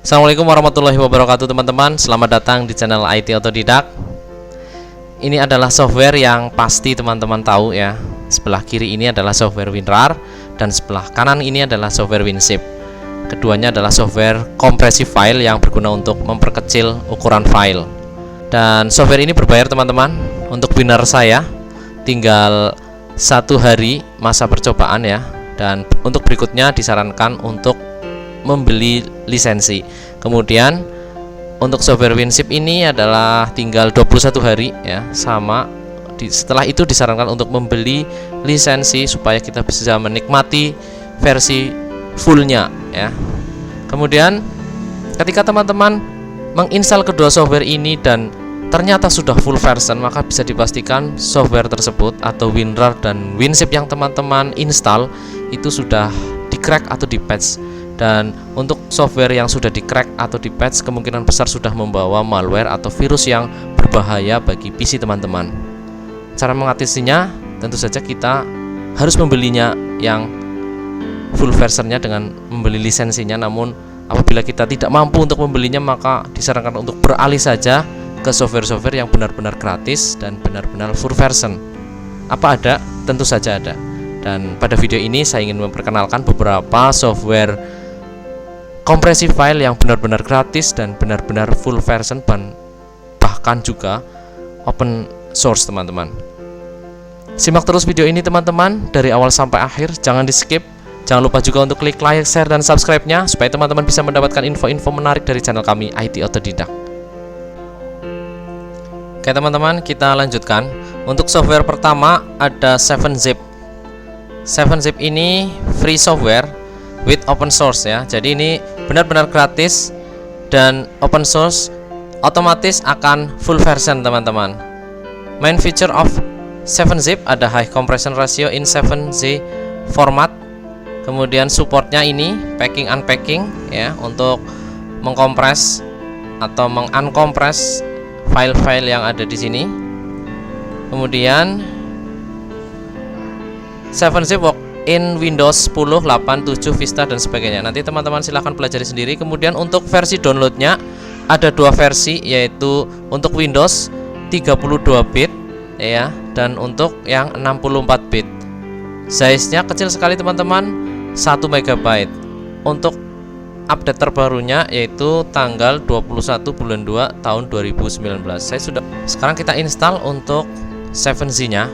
Assalamualaikum warahmatullahi wabarakatuh teman-teman. Selamat datang di channel IT Otodidak. Ini adalah software yang pasti teman-teman tahu ya. Sebelah kiri ini adalah software WinRAR dan sebelah kanan ini adalah software WinZip. Keduanya adalah software kompresi file yang berguna untuk memperkecil ukuran file. Dan software ini berbayar teman-teman. Untuk beginner saya tinggal 1 hari masa percobaan ya. Dan untuk berikutnya disarankan untuk membeli lisensi. Kemudian untuk software WinZip ini adalah tinggal 21 hari ya, sama. Setelah itu disarankan untuk membeli lisensi supaya kita bisa menikmati versi fullnya ya. Kemudian ketika teman-teman menginstal kedua software ini dan ternyata sudah full version, maka bisa dipastikan software tersebut atau WinRAR dan WinZip yang teman-teman install itu sudah di-crack atau di-patch. Dan untuk software yang sudah di-crack atau di-patch kemungkinan besar sudah membawa malware atau virus yang berbahaya bagi PC teman-teman. Cara mengatasinya tentu saja kita harus membelinya yang full versionnya dengan membeli lisensinya. Namun apabila kita tidak mampu untuk membelinya, maka disarankan untuk beralih saja ke software-software yang benar-benar gratis dan benar-benar full version. Apa ada? Tentu saja ada. Dan pada video ini saya ingin memperkenalkan beberapa software kompresi file yang benar-benar gratis dan benar-benar full version, bahkan juga open source teman-teman. Simak terus video ini teman-teman dari awal sampai akhir, jangan di skip. Jangan lupa juga untuk klik like, share, dan subscribe-nya supaya teman-teman bisa mendapatkan info-info menarik dari channel kami IT Otodidak. Oke teman-teman, kita lanjutkan. Untuk software pertama ada 7zip. 7zip ini free software with open source ya. Jadi ini benar-benar gratis dan open source, otomatis akan full version teman-teman. Main feature of 7zip ada high compression ratio in 7z format. Kemudian supportnya ini packing unpacking ya, untuk mengkompres atau mengunkompres file-file yang ada di sini. Kemudian 7zip work in Windows 10, 8, 7, Vista dan sebagainya. Nanti teman-teman silahkan pelajari sendiri. Kemudian untuk versi downloadnya ada 2 versi, yaitu untuk Windows 32 bit ya, dan untuk yang 64 bit. Size-nya kecil sekali teman-teman, 1 MB. Untuk update terbarunya yaitu tanggal 21 bulan 2 tahun 2019. Sekarang kita install untuk 7Z-nya.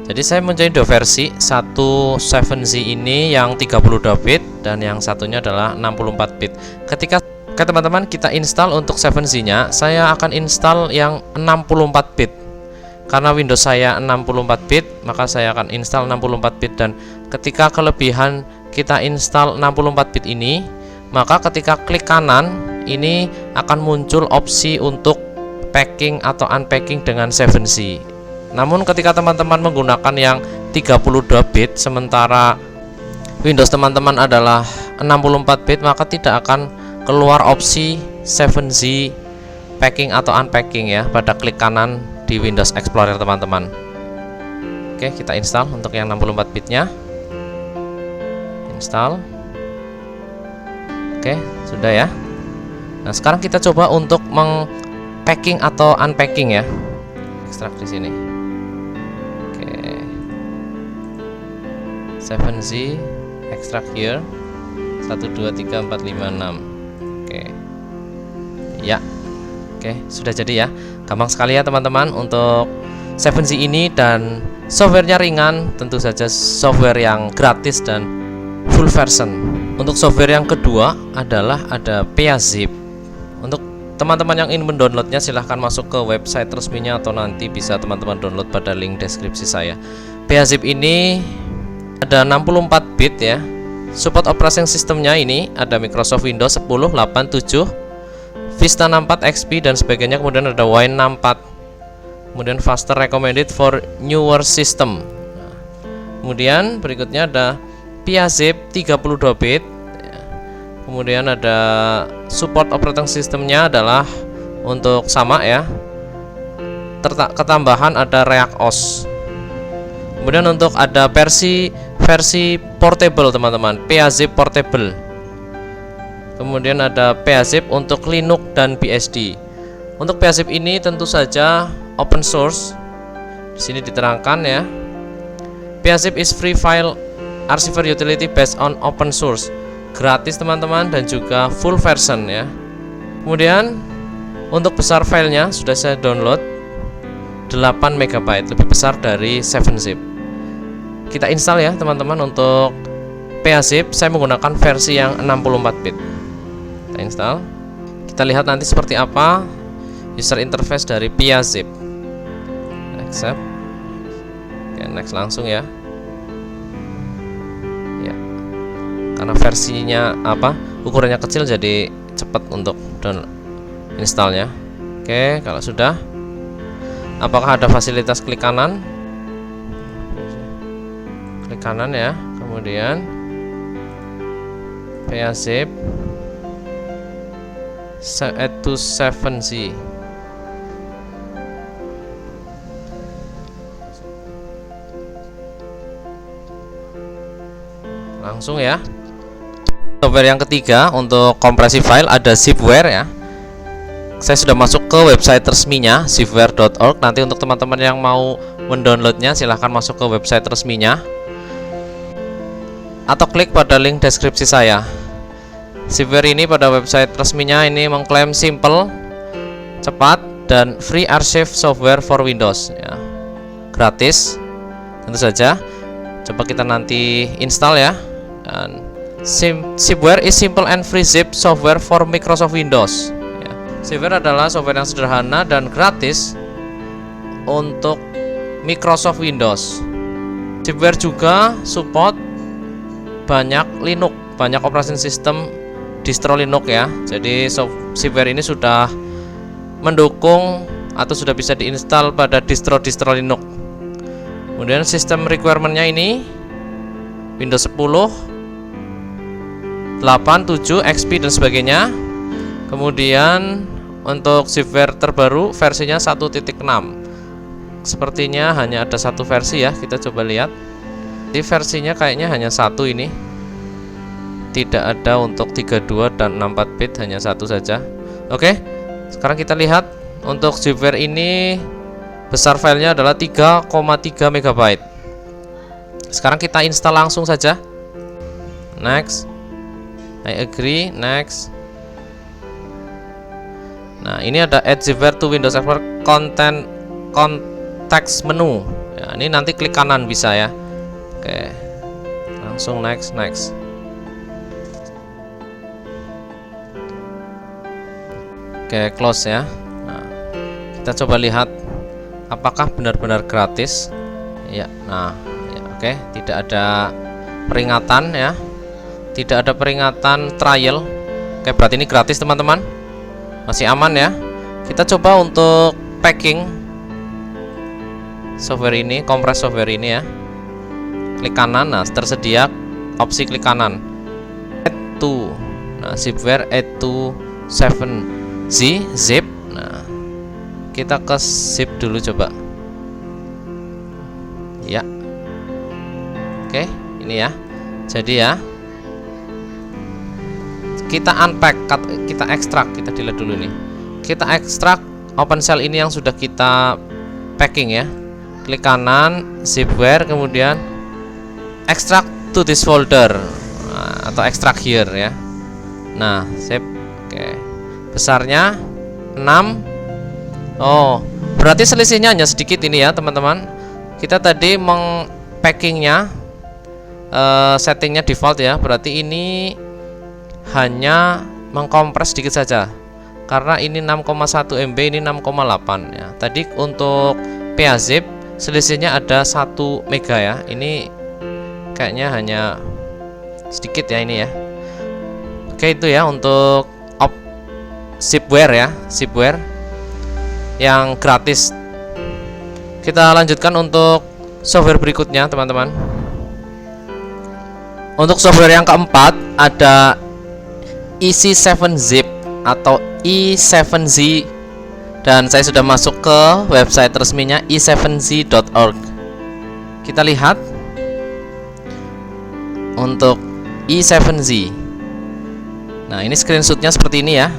Jadi saya mempunyai 2 versi, satu 7Z ini yang 32 bit dan yang satunya adalah 64 bit. Ketika teman-teman kita install untuk 7Z-nya, saya akan install yang 64 bit. Karena Windows saya 64 bit, maka saya akan install 64 bit. Dan ketika kelebihan kita install 64 bit ini, maka ketika klik kanan ini akan muncul opsi untuk packing atau unpacking dengan 7Z. Namun ketika teman-teman menggunakan yang 32 bit sementara Windows teman-teman adalah 64 bit, maka tidak akan keluar opsi 7Z packing atau unpacking ya pada klik kanan di Windows Explorer teman-teman. Oke, kita install untuk yang 64 bitnya. Install. Oke, sudah ya. Nah, sekarang kita coba untuk meng-packing atau unpacking ya. Ekstrak di sini. 7Z extract here 1 2 3 4 5 6. Oke. Ya. Oke, sudah jadi ya. Gampang sekali ya teman-teman untuk 7Z ini, dan softwarenya ringan, tentu saja software yang gratis dan full version. Untuk software yang kedua adalah ada PeaZip. Untuk teman-teman yang ingin mendownloadnya silahkan masuk ke website resminya atau nanti bisa teman-teman download pada link deskripsi saya. PeaZip ini ada 64 bit ya. Support operating sistemnya ini ada Microsoft Windows 10, 8, 7, Vista 64, XP dan sebagainya. Kemudian ada Wine 64. Kemudian faster recommended for newer system. Kemudian berikutnya ada PeaZip 32 bit. Kemudian ada support operating sistemnya adalah untuk sama ya. Ketambahan ada ReactOS. Kemudian untuk ada versi portable teman-teman, PeaZip portable. Kemudian ada PHZip untuk Linux dan BSD. Untuk PHZip ini tentu saja open source. Di sini diterangkan ya. PHZip is free file archiver utility based on open source. Gratis teman-teman, dan juga full version ya. Kemudian untuk besar filenya sudah saya download 8 MB, lebih besar dari 7-zip. Kita install ya teman-teman. Untuk PHZip saya menggunakan versi yang 64 bit. Kita install. Kita lihat nanti seperti apa user interface dari PHZip. Accept. Oke, next langsung ya. Ya. Karena versinya ukurannya kecil, jadi cepat untuk download installnya. Oke, kalau sudah, apakah ada fasilitas klik kanan? Klik kanan ya. Kemudian PHZip add to 7z. Langsung ya. Software yang ketiga untuk kompresi file ada Zipware ya. Saya sudah masuk ke website resminya zipware.org. Nanti untuk teman-teman yang mau mendownloadnya silahkan masuk ke website resminya atau klik pada link deskripsi saya. Zipware ini pada website resminya ini mengklaim simple, cepat, dan free archive software for Windows ya. Gratis tentu saja. Coba kita nanti install ya. Dan Zipware is simple and free zip software for Microsoft Windows ya. Zipware adalah software yang sederhana dan gratis untuk Microsoft Windows. Zipware juga support banyak Linux, banyak operasi sistem distro Linux ya. Jadi Zipware ini sudah mendukung atau sudah bisa diinstal pada distro Linux. Kemudian sistem requirement-nya ini Windows 10, 8, 7, XP dan sebagainya. Kemudian untuk Zipware terbaru versinya 1.6. Sepertinya hanya ada satu versi ya. Kita coba lihat. Di versinya kayaknya hanya satu ini. Tidak ada untuk 32 dan 64 bit, hanya satu saja. Oke. Sekarang kita lihat untuk Zipware ini besar filenya adalah 3,3 MB. Sekarang kita install langsung saja. Next. I agree, next. Nah, ini ada add Zipware to Windows Explorer context menu. Ya, ini nanti klik kanan bisa ya. Oke. Langsung next. Oke, close ya. Nah, kita coba lihat apakah benar-benar gratis. Ya, nah, ya, oke, tidak ada peringatan ya. Tidak ada peringatan trial. Oke, berarti ini gratis teman-teman. Masih aman ya. Kita coba untuk packing software ini, kompres software ini ya. Klik kanan, nah tersedia opsi klik kanan. Add to. Nah, Zipware add to 7z zip. Nah, kita ke zip dulu coba. Ya. Oke, ini ya. Jadi ya, kita unpack, kita ekstrak, kita delete dulu nih. Kita ekstrak OpenShell ini yang sudah kita packing ya. Klik kanan, Zipware, kemudian extract to this folder, nah, atau extract here ya. Nah, save. Oke. Besarnya 6. Oh, berarti selisihnya hanya sedikit ini ya, teman-teman. Kita tadi meng-packingnya settingnya default ya. Berarti ini hanya mengkompres sedikit saja. Karena ini 6,1 MB, ini 6,8 ya. Tadi untuk PHZip selisihnya ada 1 mega ya. Ini kayaknya hanya sedikit ya ini ya. Oke, itu ya untuk Zipware ya, Zipware yang gratis. Kita lanjutkan untuk software berikutnya, teman-teman. Untuk software yang keempat ada EC7zip atau E7z, dan saya sudah masuk ke website resminya e7z.org. Kita lihat untuk E7z. Nah, ini screenshotnya seperti ini ya.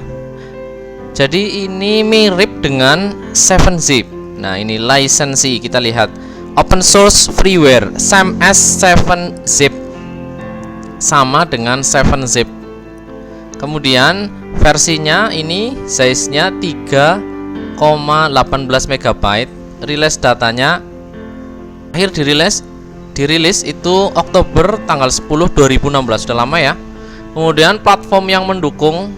Jadi ini mirip dengan 7-zip. Nah, ini lisensi, kita lihat open source freeware same as 7-zip, sama dengan 7-zip. Kemudian versinya ini size-nya 3,18 MB. Rilis datanya akhir dirilis itu Oktober tanggal 10 2016, sudah lama ya. Kemudian platform yang mendukung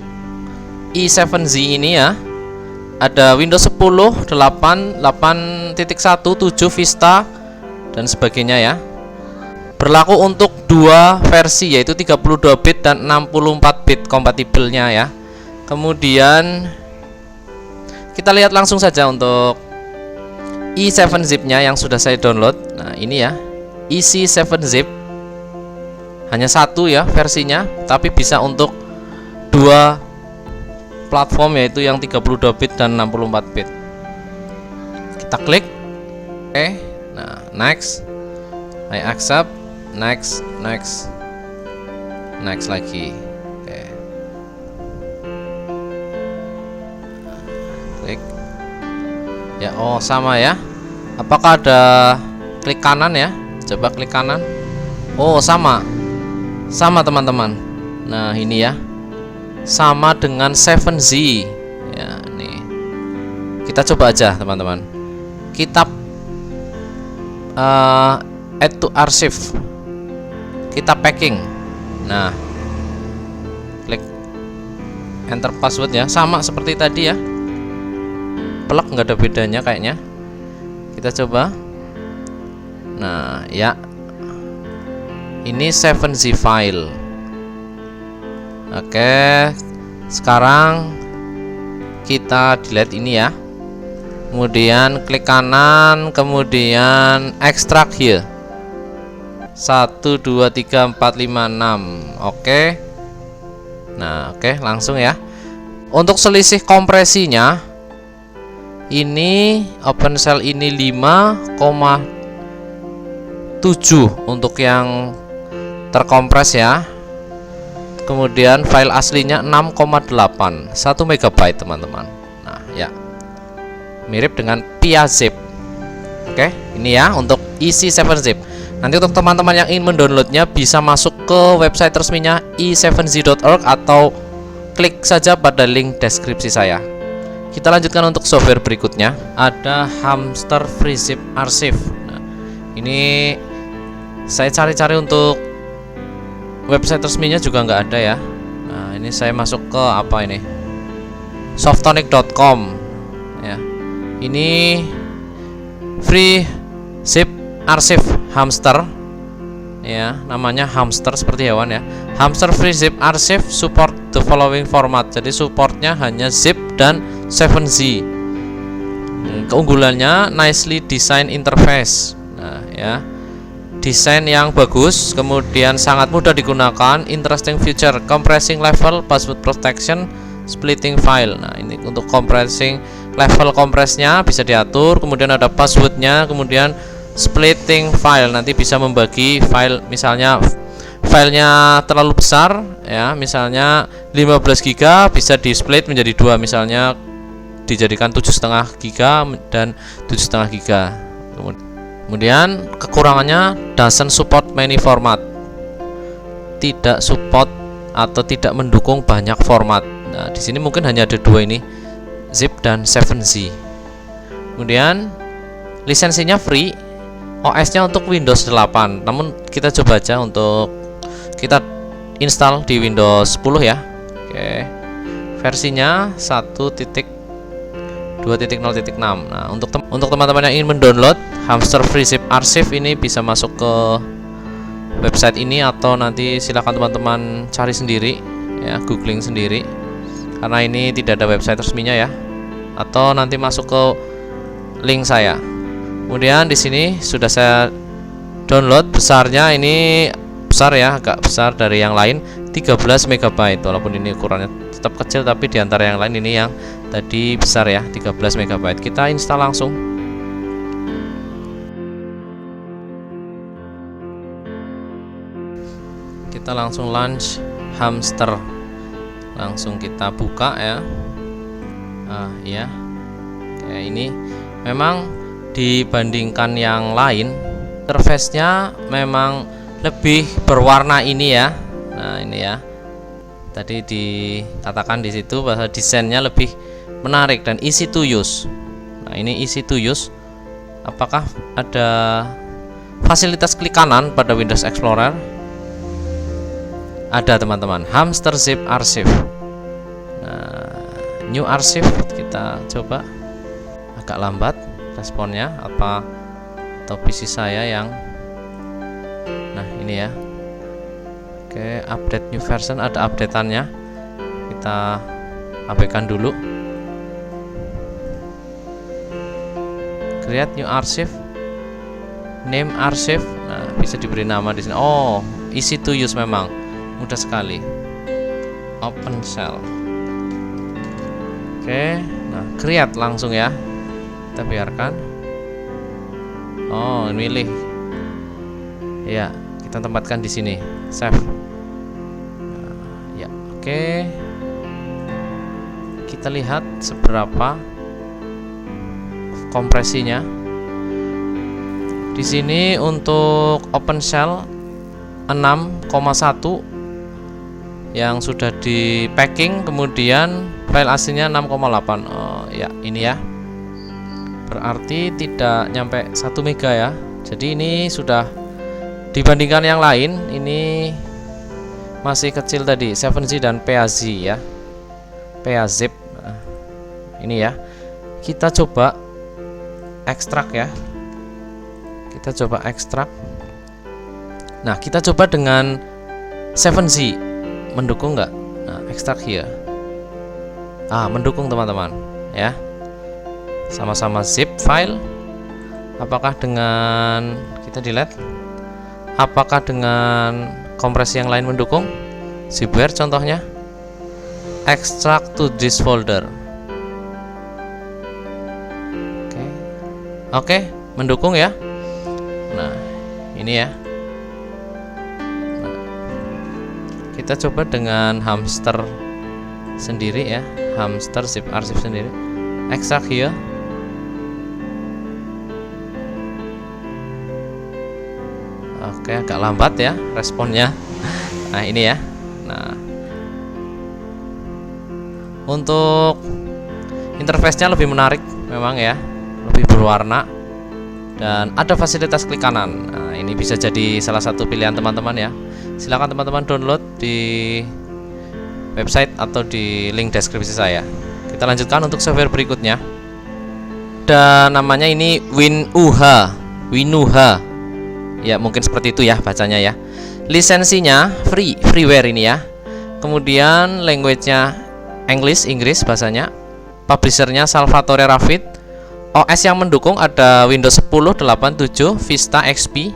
i7Z ini ya, ada Windows 10, 8, 8.1, 7, Vista dan sebagainya ya. Berlaku untuk dua versi, yaitu 32 bit dan 64 bit kompatibelnya ya. Kemudian kita lihat langsung saja untuk i7-zip-nya yang sudah saya download. Nah, ini ya, EC7-zip. Hanya satu ya versinya, tapi bisa untuk dua platform, yaitu yang 32 bit dan 64 bit. Kita klik oke. Nah, next, I accept, next lagi. Oke. Klik ya. Oh, sama ya. Apakah ada klik kanan ya? Coba klik kanan. Oh, sama teman-teman. Nah, ini ya, sama dengan 7Z ya. Nih, kita coba aja teman-teman. Kita add to archive, kita packing. Nah, klik enter password ya, sama seperti tadi ya. Plek, nggak ada bedanya kayaknya. Kita coba. Nah ya, ini 7Z file. Oke, sekarang kita delete ini ya. Kemudian klik kanan, kemudian extract here. 1 2 3 4 5 6. Oke. Nah, oke, langsung ya. Untuk selisih kompresinya, ini OpenCell ini 5,7 untuk yang terkompres ya. Kemudian file aslinya 6,8, 1 MB teman-teman. Nah ya, mirip dengan PiaZip. Oke, ini ya untuk EC7-zip. Nanti untuk teman-teman yang ingin mendownloadnya bisa masuk ke website resminya i7z.org atau klik saja pada link deskripsi saya. Kita lanjutkan untuk software berikutnya. Ada Hamster FreeZip Archive. Nah, ini saya cari-cari untuk website resminya juga nggak ada ya. Nah, ini saya masuk ke apa ini, softonic.com ya. Ini free zip archive hamster ya, namanya hamster seperti hewan ya. Hamster free zip archive support the following format. Jadi supportnya hanya zip dan 7Z. Keunggulannya nicely design interface. Nah ya, desain yang bagus, kemudian sangat mudah digunakan, interesting feature, compressing level, password protection, splitting file. Nah, ini untuk compressing level, kompresnya bisa diatur, kemudian ada passwordnya, kemudian splitting file, nanti bisa membagi file, misalnya filenya terlalu besar ya, misalnya 15 GB bisa di split menjadi dua, misalnya dijadikan 7,5 GB dan 7,5 GB. Kemudian kekurangannya doesn't support many format, tidak support atau tidak mendukung banyak format. Nah, di sini mungkin hanya ada dua ini, zip dan 7Z. Kemudian lisensinya free, OS-nya untuk Windows 8. Namun kita coba aja untuk kita install di Windows 10 ya. Oke. Versinya 1.2.0.6. Nah, untuk teman-teman yang ingin mendownload Hamster FreeZip Archive ini bisa masuk ke website ini, atau nanti silakan teman-teman cari sendiri ya, googling sendiri, karena ini tidak ada website resminya ya, atau nanti masuk ke link saya. Kemudian di sini sudah saya download, besarnya ini besar ya, agak besar dari yang lain, 13 MB. Walaupun ini ukurannya tetap kecil, tapi diantara yang lain ini yang tadi besar ya, 13 MB. Kita install langsung. Kita langsung launch Hamster. Langsung kita buka ya. Ya. Kayak ini memang dibandingkan yang lain interface-nya memang lebih berwarna ini ya. Nah, ini ya. Tadi dikatakan di situ bahwa desainnya lebih menarik dan easy to use. Nah, ini easy to use. Apakah ada fasilitas klik kanan pada Windows Explorer? Ada teman-teman, hamster zip archive. Nah, new archive kita coba. Agak lambat responnya atau PC saya yang ini ya. Oke, update new version, ada updateannya. Kita abaikan dulu. Create new archive, name archive. Nah, bisa diberi nama di sini. Oh, easy to use memang, mudah sekali. Open shell. Oke, nah create langsung ya. Kita biarkan. Oh, milih. Ya, kita tempatkan di sini. Save. Ya, oke. Kita lihat seberapa kompresinya. Di sini untuk OpenShell 6,1 yang sudah di packing, kemudian file aslinya 6,8. Oh, ya, ini ya. Berarti tidak nyampe 1 mega ya. Jadi ini sudah dibandingkan yang lain, ini masih kecil tadi 7Z dan PAZ ya. PAZip. Nah, ini ya. Kita coba ekstrak ya. Kita coba ekstrak. Nah, kita coba dengan 7Z. Mendukung nggak? Nah, ekstrak here. Mendukung teman-teman ya. Sama-sama zip file. Apakah dengan kita delete? Apakah dengan kompresi yang lain mendukung? Zipware contohnya. Extract to this folder. Oke, mendukung ya. Nah, ini ya. Nah, kita coba dengan hamster sendiri ya. Hamster zip archive sendiri. Extract here. Oke, agak lambat ya responnya. Nah, ini ya. Nah, untuk interface-nya lebih menarik memang ya, lebih berwarna dan ada fasilitas klik kanan. Nah, ini bisa jadi salah satu pilihan teman-teman ya. Silakan teman-teman download di website atau di link deskripsi saya. Kita lanjutkan untuk software berikutnya. Dan namanya ini Winuha. Ya, mungkin seperti itu ya bacanya ya. Lisensinya freeware ini ya. Kemudian language-nya Inggris bahasanya. Publisher-nya Salvatore Raffit. OS yang mendukung ada Windows 10, 8, 7, Vista XP.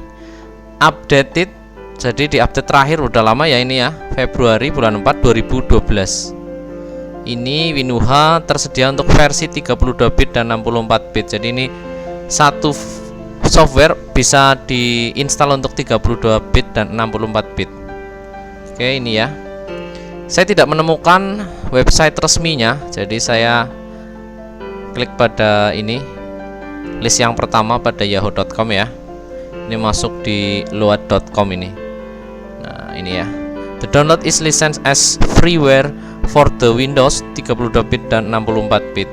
Updated, jadi di update terakhir udah lama ya ini ya, Februari bulan 4 2012. Ini Winuha tersedia untuk versi 32 bit dan 64 bit. Jadi ini satu software bisa diinstal untuk 32 bit dan 64 bit. Oke, ini ya. Saya tidak menemukan website resminya, jadi saya klik pada ini, list yang pertama pada yahoo.com ya. Ini masuk di load.com ini. Nah, ini ya. The download is licensed as freeware for the Windows 32 bit dan 64 bit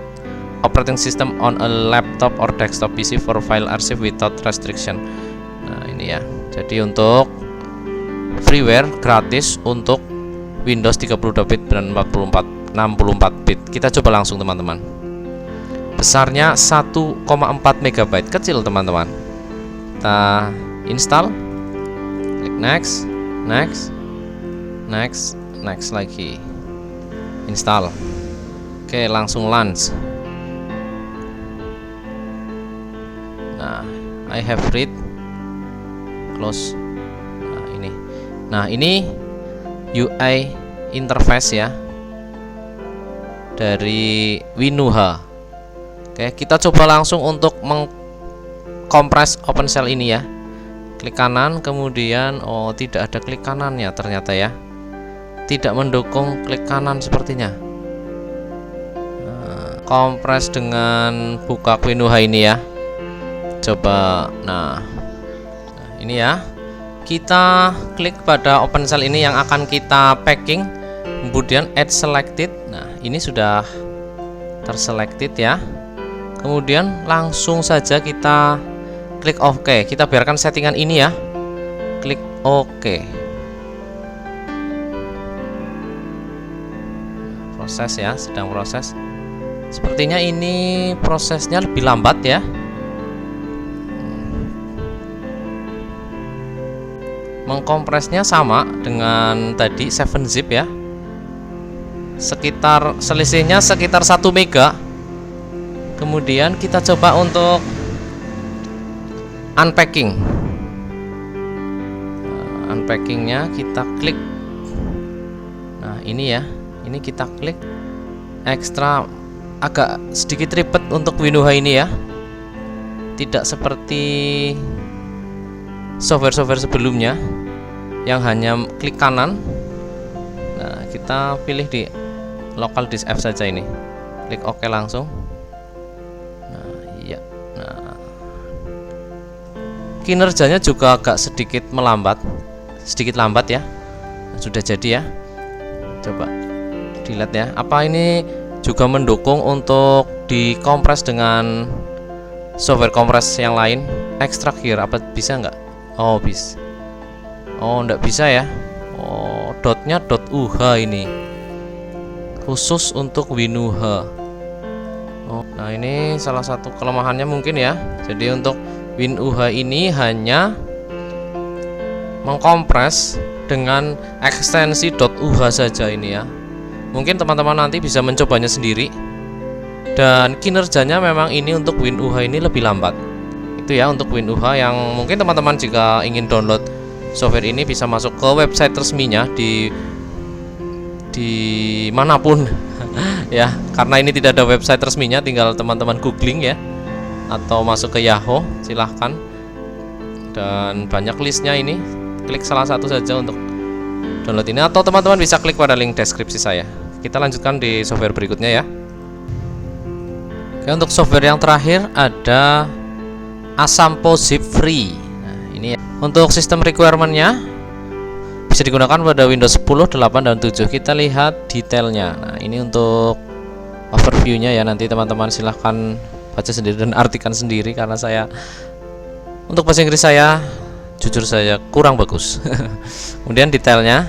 operating system on a laptop or desktop PC for file archive without restriction. Nah, ini ya. Jadi untuk freeware gratis untuk Windows 32 bit dan 64 bit. Kita coba langsung teman-teman. Besarnya 1,4 MB, kecil teman-teman. Kita install. Klik next, next lagi. Install. Oke, langsung launch. Nah, I have read, close. Nah, ini UI interface ya dari Winuha. Oke, kita coba langsung untuk mengkompres OpenShell ini ya. Klik kanan, kemudian tidak ada klik kanannya ternyata ya. tidak mendukung klik kanan sepertinya. Kompres dengan buka WinUH ini ya. Coba, nah ini ya, kita klik pada open cell ini yang akan kita packing, kemudian add selected. Nah ini sudah terselected ya. Kemudian langsung saja kita klik OK. Kita biarkan settingan ini ya. Klik OK. Proses ya, sedang proses. Sepertinya ini prosesnya lebih lambat ya. Mengkompresnya sama dengan tadi 7-zip ya. Selisihnya sekitar 1 mega. Kemudian kita coba untuk unpacking. Unpackingnya kita klik. Nah ini ya, ini kita klik. Ekstra agak sedikit ribet untuk WinUH ini ya. Tidak seperti software-software sebelumnya yang hanya klik kanan. Nah kita pilih di local disk F saja ini. Klik OK langsung. Nah iya. Nah kinerjanya juga agak sedikit lambat ya. Nah, sudah jadi ya. Coba dilihat ya. Apa ini juga mendukung untuk dikompres dengan software kompres yang lain? Extract here, apa bisa nggak? Oh bisa. Oh nggak bisa ya. Oh dotnya .uh ini khusus untuk WinUH. Oh, nah ini salah satu kelemahannya mungkin ya. Jadi untuk WinUH ini hanya mengkompres dengan ekstensi .uh saja ini ya. Mungkin teman-teman nanti bisa mencobanya sendiri. Dan kinerjanya memang ini untuk WinUH ini lebih lambat. Itu ya untuk WinUH yang mungkin teman-teman jika ingin download software ini bisa masuk ke website resminya di manapun ya. Karena ini tidak ada website resminya, tinggal teman-teman googling ya, atau masuk ke Yahoo silahkan. Dan banyak listnya ini. Klik salah satu saja untuk download ini, atau teman-teman bisa klik pada link deskripsi saya. Kita lanjutkan di software berikutnya ya. Oke, untuk software yang terakhir ada Asampo Zip Free. Nah, ini ya. Untuk sistem requirementnya bisa digunakan pada Windows 10, 8, dan 7. Kita lihat detailnya. Nah ini untuk overviewnya ya, nanti teman-teman silahkan baca sendiri dan artikan sendiri, karena saya untuk bahasa Inggris saya jujur saya kurang bagus. Kemudian detailnya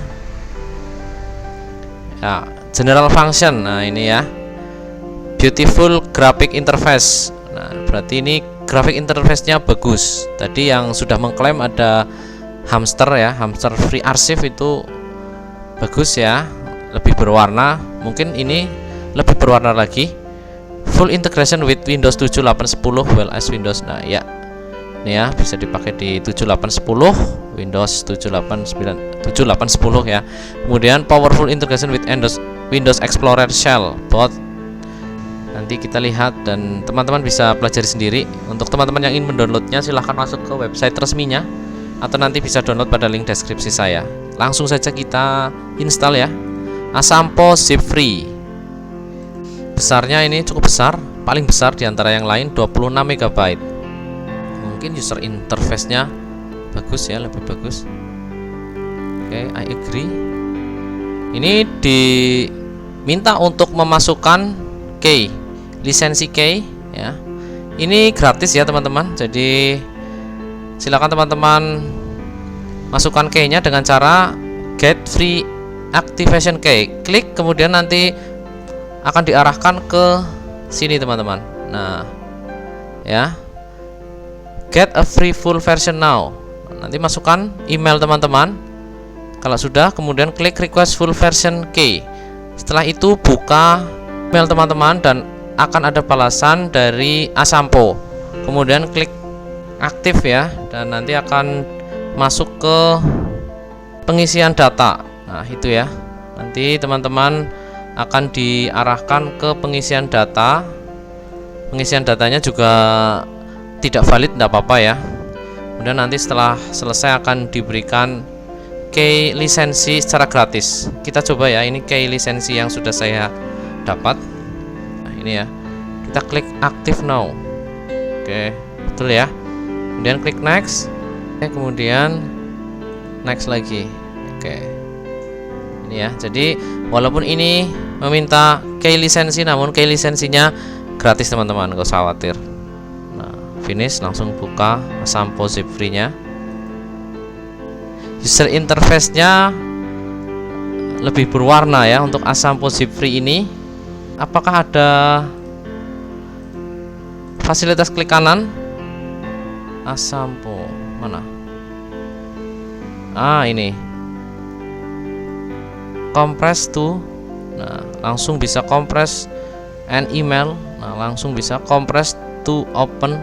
ya, general function. Nah ini ya, beautiful graphic interface. Nah berarti ini graphic interface-nya bagus. Tadi yang sudah mengklaim ada hamster ya, hamster free archive itu bagus ya, lebih berwarna. Mungkin ini lebih berwarna lagi. Full integration with Windows 7, 8, 10 well as Windows. Nah ya, ini ya bisa dipakai di 7, 8, 10, Windows 7, 8, 9, 7, 8, 10 ya. Kemudian powerful integration with Windows Explorer Shell both. Nanti kita lihat dan teman-teman bisa pelajari sendiri. Untuk teman-teman yang ingin mendownloadnya silahkan masuk ke website resminya, atau nanti bisa download pada link deskripsi saya. Langsung saja kita install ya, Asampo Zip Free. Besarnya ini cukup besar, paling besar diantara yang lain, 26 MB. Mungkin user interface-nya bagus ya, lebih bagus. Oke, I agree. Ini diminta untuk memasukkan key, lisensi key ya. Ini gratis ya teman-teman. Jadi silakan teman-teman masukkan key-nya dengan cara get free activation key. Klik, kemudian nanti akan diarahkan ke sini teman-teman. Nah ya, get a free full version now. Nanti masukkan email teman-teman. Kalau sudah, kemudian klik request full version key. Setelah itu buka email teman-teman dan akan ada balasan dari Asampo. Kemudian klik aktif ya, dan nanti akan masuk ke pengisian data. Nah itu ya, nanti teman-teman akan diarahkan ke pengisian data. Pengisian datanya juga tidak valid, tidak apa-apa ya. Kemudian nanti setelah selesai akan diberikan key lisensi secara gratis. Kita coba ya, ini key lisensi yang sudah saya dapat. Nah, ini ya. Kita klik active now. Oke, betul ya. Kemudian klik next. Oke, kemudian next lagi. Oke. Ini ya. Jadi walaupun ini meminta key lisensi, namun key lisensinya gratis teman-teman, gak usah khawatir. Nah, finish, langsung buka Asampo zip free-nya. User interface-nya lebih berwarna ya untuk Asampo zip free ini. Apakah ada fasilitas klik kanan? Asampo mana? Ini compress to. Nah, langsung bisa compress and email. Nah, langsung bisa compress to open,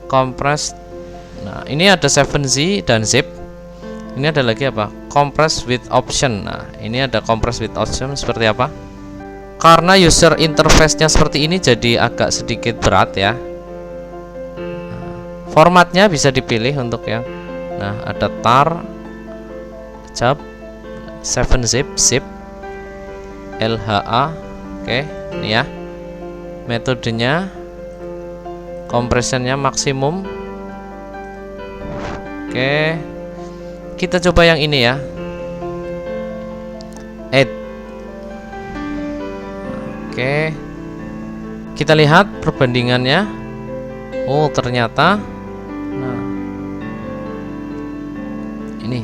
compress. Nah, ini ada 7Z dan zip. Ini ada lagi apa? Compress with option. Nah, ini ada compress with option seperti apa? Karena user interface-nya seperti ini jadi agak sedikit berat ya. Nah, formatnya bisa dipilih untuk yang ada tar, tab, 7zip, zip, LHA. Oke, ini ya. Metodenya, compressionnya maksimum. Oke, kita coba yang ini ya, add. Oke, kita lihat perbandingannya. Oh, ternyata ini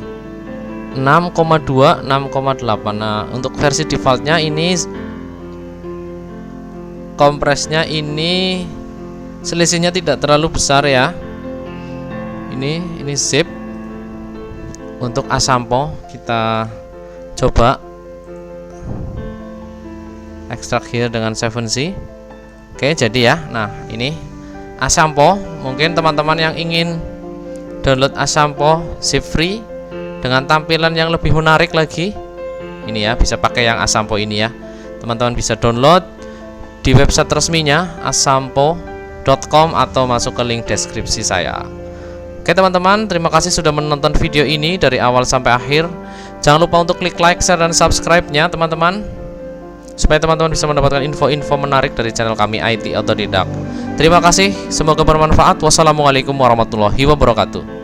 6,2, 6,8. Nah, untuk versi defaultnya ini kompresnya ini selisihnya tidak terlalu besar ya. Ini zip. Untuk Asampo kita coba ekstrak here dengan 7Z. Oke, jadi ya. Nah, ini Asampo. Mungkin teman-teman yang ingin download Asampo zip free dengan tampilan yang lebih menarik lagi, ini ya, bisa pakai yang Asampo ini ya. Teman-teman bisa download di website resminya asampo.com atau masuk ke link deskripsi saya. Oke teman-teman, terima kasih sudah menonton video ini dari awal sampai akhir. Jangan lupa untuk klik like, share, dan subscribe-nya teman-teman, supaya teman-teman bisa mendapatkan info-info menarik dari channel kami IT Otodidak. Terima kasih, semoga bermanfaat. Wassalamualaikum warahmatullahi wabarakatuh.